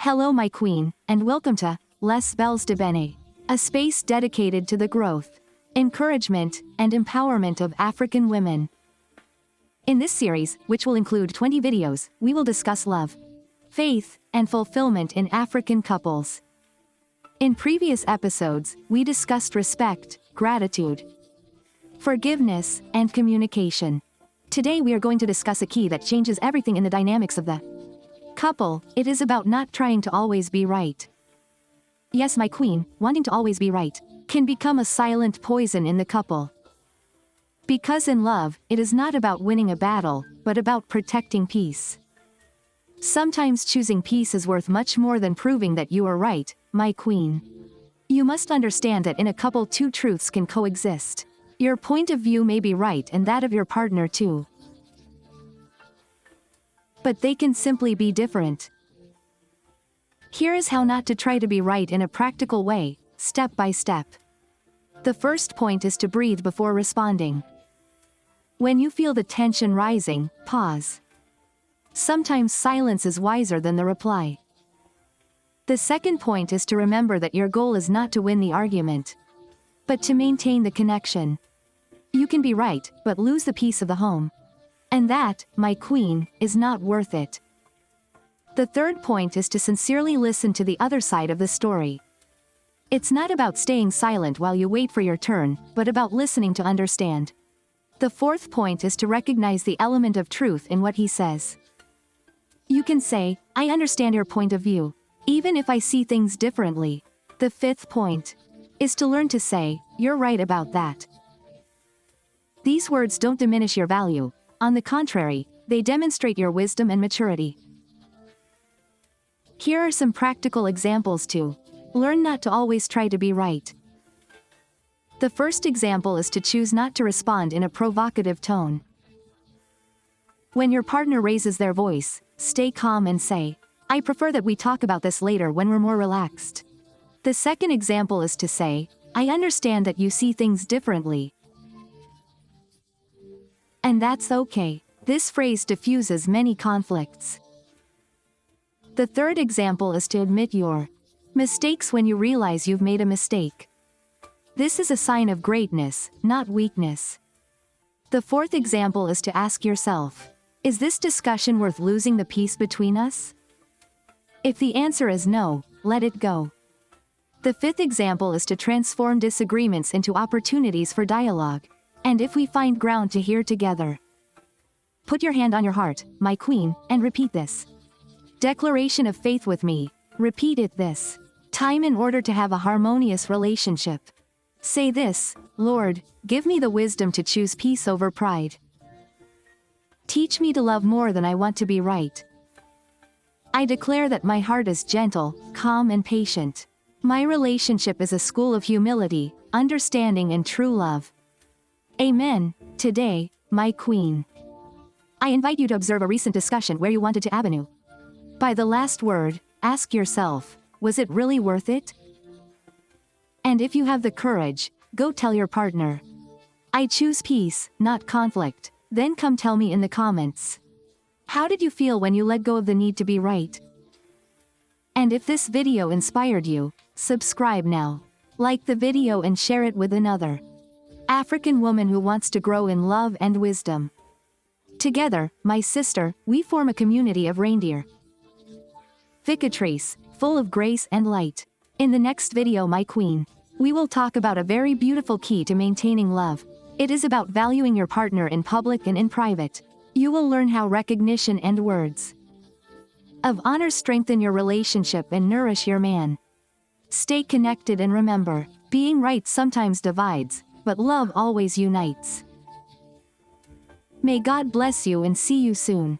Hello my queen, and welcome to Les Belles de Bene, a space dedicated to the growth, encouragement, and empowerment of African women. In this series, which will include 20 videos, we will discuss love, faith, and fulfillment in African couples. In previous episodes, we discussed respect, gratitude, forgiveness, and communication. Today we are going to discuss a key that changes everything in the dynamics of the couple. It is about not trying to always be right. Yes, my queen, wanting to always be right can become a silent poison in the couple. Because in love, it is not about winning a battle, but about protecting peace. Sometimes choosing peace is worth much more than proving that you are right, my queen. You must understand that in a couple, two truths can coexist. Your point of view may be right and that of your partner too. But they can simply be different. Here is how not to try to be right in a practical way, step by step. The first point is to breathe before responding. When you feel the tension rising, pause. Sometimes silence is wiser than the reply. The second point is to remember that your goal is not to win the argument, but to maintain the connection. You can be right, but lose the peace of the home. And that, my queen, is not worth it. The third point is to sincerely listen to the other side of the story. It's not about staying silent while you wait for your turn, but about listening to understand. The fourth point is to recognize the element of truth in what he says. You can say, I understand your point of view, even if I see things differently. The fifth point is to learn to say, you're right about that. These words don't diminish your value. On the contrary, they demonstrate your wisdom and maturity. Here are some practical examples to learn not to always try to be right. The first example is to choose not to respond in a provocative tone. When your partner raises their voice, stay calm and say, I prefer that we talk about this later when we're more relaxed. The second example is to say, I understand that you see things differently. And that's okay. This phrase diffuses many conflicts. The third example is to admit your mistakes when you realize you've made a mistake. This is a sign of greatness, not weakness. The fourth example is to ask yourself, is this discussion worth losing the peace between us? If the answer is no, let it go. The fifth example is to transform disagreements into opportunities for dialogue. And if we find ground to hear together. Put your hand on your heart, my queen, and repeat this declaration of faith with me. Repeat it this time in order to have a harmonious relationship. Say this, Lord, give me the wisdom to choose peace over pride. Teach me to love more than I want to be right. I declare that my heart is gentle, calm, and patient. My relationship is a school of humility, understanding, and true love. Amen. Today, my queen. I invite you to observe a recent discussion where you wanted to avenue. By the last word, ask yourself, was it really worth it? And if you have the courage, go tell your partner. I choose peace, not conflict. Then come tell me in the comments. How did you feel when you let go of the need to be right? And if this video inspired you, subscribe now. Like the video and share it with another African woman who wants to grow in love and wisdom. Together, my sister, we form a community of reindeer. Ficatrice, full of grace and light. In the next video, my queen, we will talk about a very beautiful key to maintaining love. It is about valuing your partner in public and in private. You will learn how recognition and words of honor strengthen your relationship and nourish your man. Stay connected and remember, being right sometimes divides, but love always unites. May God bless you and see you soon.